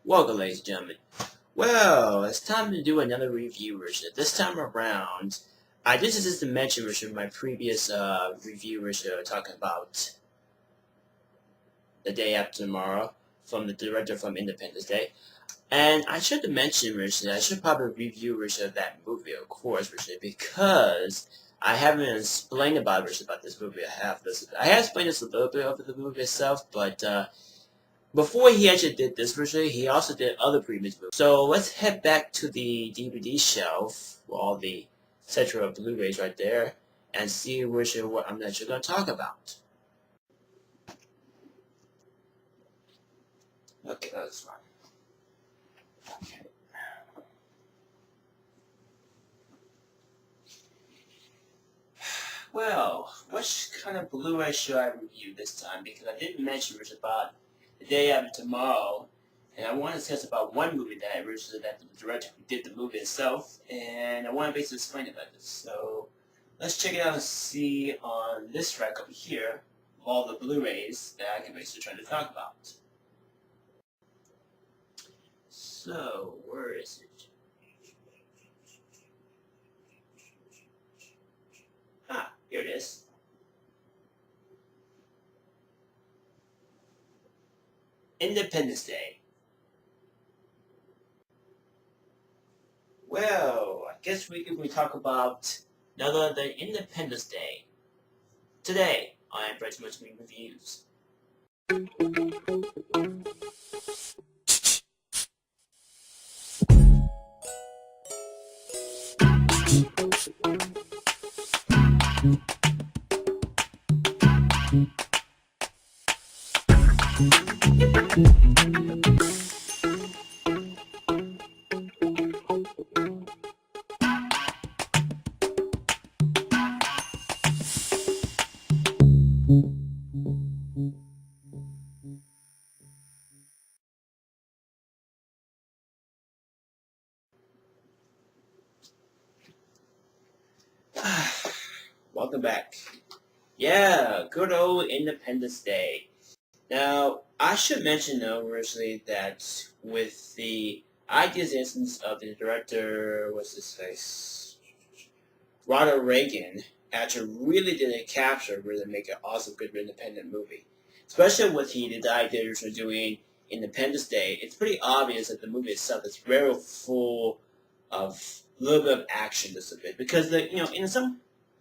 Welcome, ladies and gentlemen. Well, it's time to do another review version. This time around, I just to mention version of my previous review version talking about The Day After Tomorrow from the director from Independence Day. And I should mention version, I should probably review version of that movie, of course, version, because I haven't explained about version about this movie. I have explained this a little bit of the movie itself, but before he actually did this version, he also did other previous movies. So let's head back to the DVD shelf, with all the etc. Blu-rays right there, and see what I'm actually going to talk about. Okay, that's fine. Okay. Well, which kind of Blu-ray should I review this time? Because I didn't mention it was about The Day After Tomorrow, and I want to discuss about one movie that that the director did the movie itself, and I want to basically explain about this. So let's check it out and see on this rack over here all the Blu-rays that I can basically try to talk about. So where is it? Ah, here it is. Independence Day. Well, I guess we talk about none other than Independence Day. Today, I am pretty much making reviews. Welcome back. Yeah, good old Independence Day. Now, I should mention though, originally, that with the ideas instance of the director, what's his face, Ronald Reagan, actually really didn't capture really make an awesome, good independent movie. Especially with the ideas for doing Independence Day, it's pretty obvious that the movie itself is very full of a little bit of action, just a bit, because in some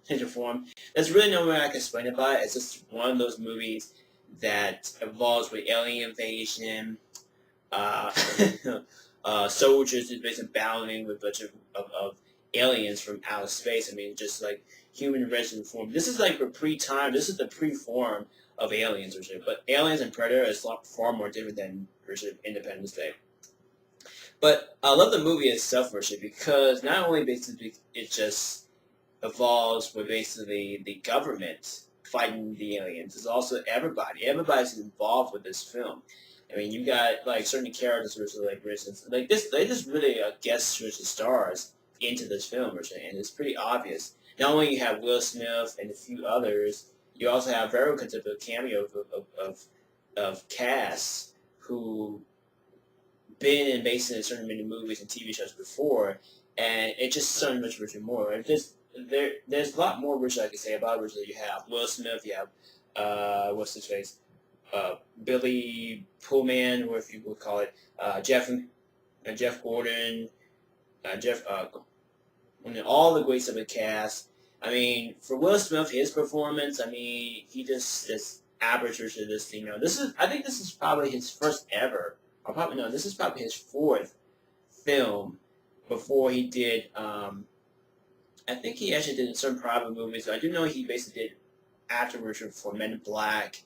change of form, there's really no way I can explain about it. It's just one of those movies that involves with alien invasion, uh, soldiers is basically battling with a bunch of aliens from outer space. I mean, just like human resident form. This is like this is the pre-form of aliens, or something. But aliens and Predator is far more different than Independence Day. But I love the movie itself, because not only basically it just evolves with basically the government fighting the aliens. It's also everybody. Everybody's involved with this film. I mean, you got like certain characters, like for instance, like this. They just really guest stars into this film, and it's pretty obvious. Not only you have Will Smith and a few others, you also have very considerable cameo of cast who been in basically certain many movies and TV shows before, and it's just so much richer more. There's a lot more which I could say about it. You have Will Smith, you have what's his face, Billy Pullman, or if you would call it, Jeff Gordon, all the greats of the cast. I mean, for Will Smith, his performance, I mean, he just aperture to this thing. I think this is probably his first ever. Or probably no, this is probably his fourth film before he did. I think he actually did some private movies. I do know he basically did afterwards for Men in Black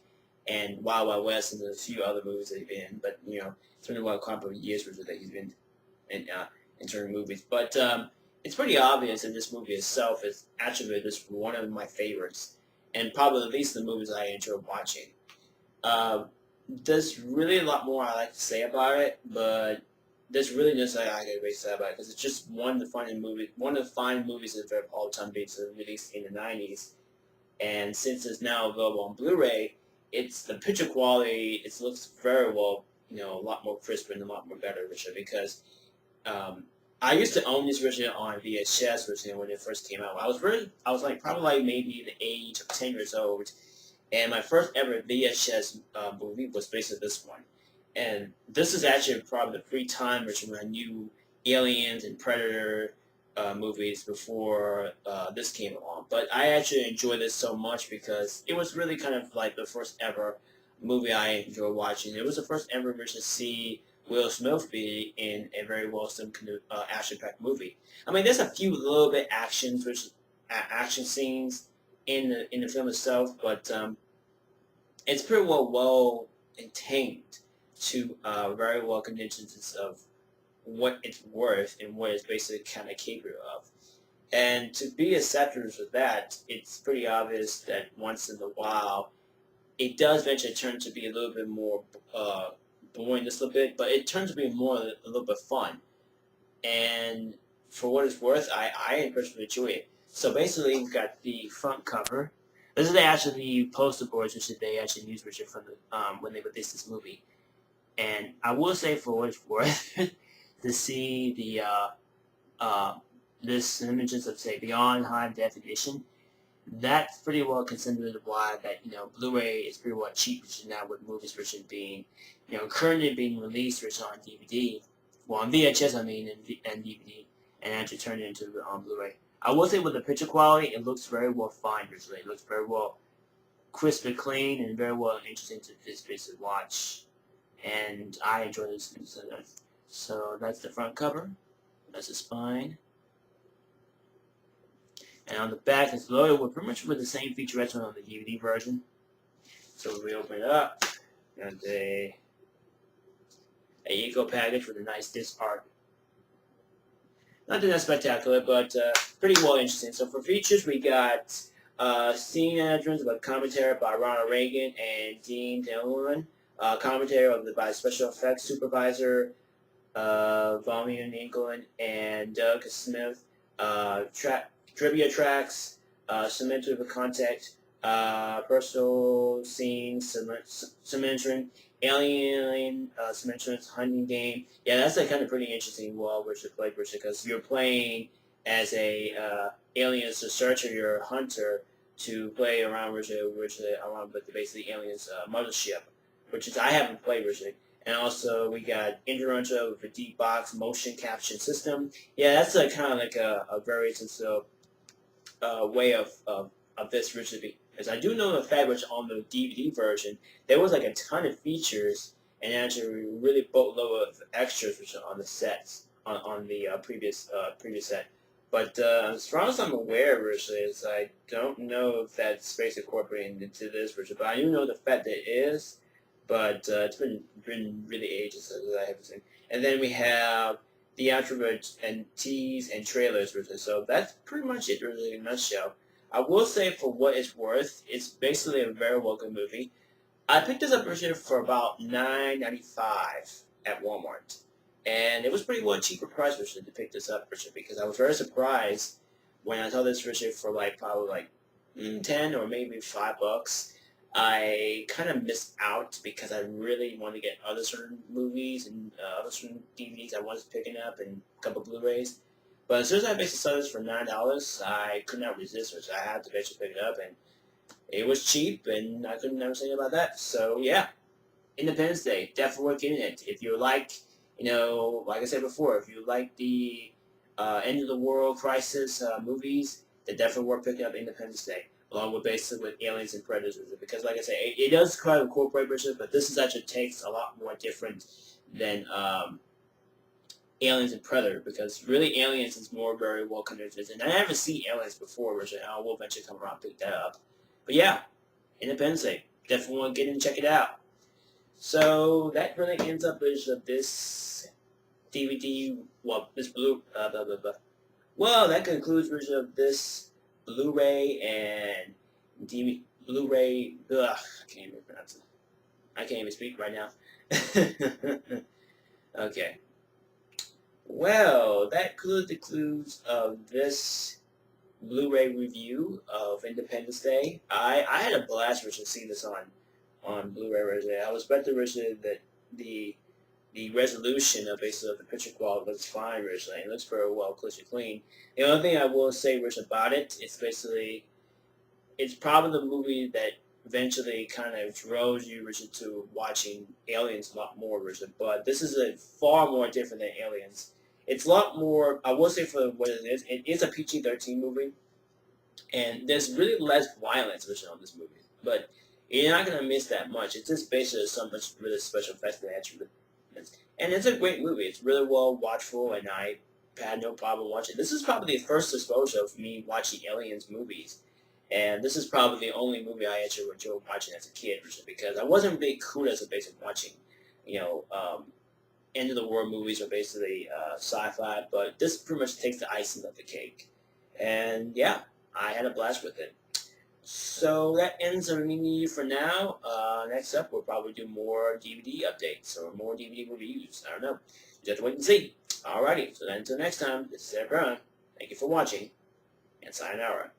and Wild Wild West and a few other movies that he's been in. But it's been a couple of years that he's been in certain movies. But it's pretty obvious that this movie itself is actually just one of my favorites, and probably at least the movies I enjoy watching. There's really a lot more I like to say about it, but there's really just like I can say about it because it's just one of the fine movies that have all time beats released in the '90s, and since it's now available on Blu-ray, it's the picture quality. It looks very well a lot more crisper and a lot more better version because I used to own this version on VHS version when it first came out. I was like probably like maybe the age of 10 years old, and my first ever VHS movie was based on this one. And this is actually probably the pre-time version when I knew Aliens and Predator movies before this came along. But I actually enjoyed this so much because it was really kind of like the first ever movie I enjoyed watching. It was the first ever version to see Will Smith be in a very well-done action-packed movie. I mean, there's a few little bit action scenes in the film itself, but it's pretty well contained to very well conditions of what it's worth and what it's basically kind of capable of. And to be acceptors of that, it's pretty obvious that once in a while, it does eventually turn to be a little bit more boring just a little bit, but it turns to be a little bit fun. And for what it's worth, I personally enjoy it. So basically, we've got the front cover. This is actually the poster boards which they actually used Richard from the when they released this movie. And I will say, for what it's worth, to see the this images of say beyond high definition, that's pretty well considered why that Blu-ray is pretty well cheap now with movies version being currently being released version on DVD, well on VHS I mean and DVD, and actually turned it into on Blu-ray. I will say with the picture quality, it looks very well fine visually. It looks very well crisp and clean and very well interesting to this basic watch. And I enjoy this. So that's the front cover. That's the spine. And on the back, it's loaded with pretty much with the same featurettes on the DVD version. So we open it up. Got a eco package with a nice disc art. Nothing that spectacular, but pretty well interesting. So for features, we got scene entrance with commentary by Ronald Reagan and Dean Dillon. Commentary by special effects supervisor Volume England and Doug Smith. Trivia tracks, cemented with contact, personal scenes, cementing, alien, cementing, hunting game. Yeah, that's a kind of pretty interesting version play version because you're playing as a alien researcher, you're a hunter to play around around with basically aliens mothership, which is I haven't played originally. And also we got Interuncha with a deep box motion capture system. Yeah, that's a kind of like a very sensitive way of this originally. Because I do know the fact which on the DVD version there was like a ton of features and actually really boatload of extras which are on the sets on the previous set. But as far as I'm aware, originally, is I don't know if that's space incorporated into this version, but I do know the fact that it is. But it's been really ages since I haven't seen. And then we have the outro and tease and trailers version. So that's pretty much it really in a nutshell. I will say for what it's worth, it's basically a very well good movie. I picked this up version for about $9.95 at Walmart. And it was pretty well cheaper price version to pick this up version because I was very surprised when I saw this version for like probably like 10 or maybe $5. I kind of missed out because I really wanted to get other certain movies and other certain DVDs I was picking up and a couple Blu-rays. But as soon as I basically saw this for $9, I could not resist it, so I had to basically pick it up, and it was cheap, and I couldn't never say about that. So yeah, Independence Day, definitely worth getting it. If you like, like I said before, if you like the end of the world crisis movies, then definitely worth picking up Independence Day, along with basically with Aliens and Predators, because like I say, it does try to incorporate Richard, but this is actually takes a lot more different than Aliens and Predator, because really Aliens is more very well connected, and I never see Aliens before, Richard. I will eventually come around and pick that up. But yeah, Independence Day, definitely want to get in and check it out. So that really ends up with this DVD, this well, that concludes version of this Blu-ray and Blu-ray. I can't even pronounce it. I can't even speak right now. Okay. Well, that concludes of this Blu-ray review of Independence Day. I had a blast to see this on Blu-ray originally. I was expecting originally that the the resolution of basically the picture quality looks fine originally. It looks very well, clear, clean. The only thing I will say originally about it is basically it's probably the movie that eventually kind of drove you originally to watching Aliens a lot more originally. But this is a far more different than Aliens. It's a lot more. I will say for what it is a PG-13 movie, and there's really less violence originally on this movie. But you're not gonna miss that much. It's just basically so much really special effects that actually, and it's a great movie. It's really well watchable, and I had no problem watching. This is probably the first exposure of me watching Aliens movies, and this is probably the only movie I actually enjoyed watching as a kid, because I wasn't really cool as a basic watching, you know, end of the world movies are basically sci-fi, but this pretty much takes the icing of the cake, and yeah, I had a blast with it. So that ends the review for now. Next up, we'll probably do more DVD updates or more DVD reviews. I don't know. You have to wait and see. Alrighty, so then until next time, this is Ed Brown. Thank you for watching, and sayonara.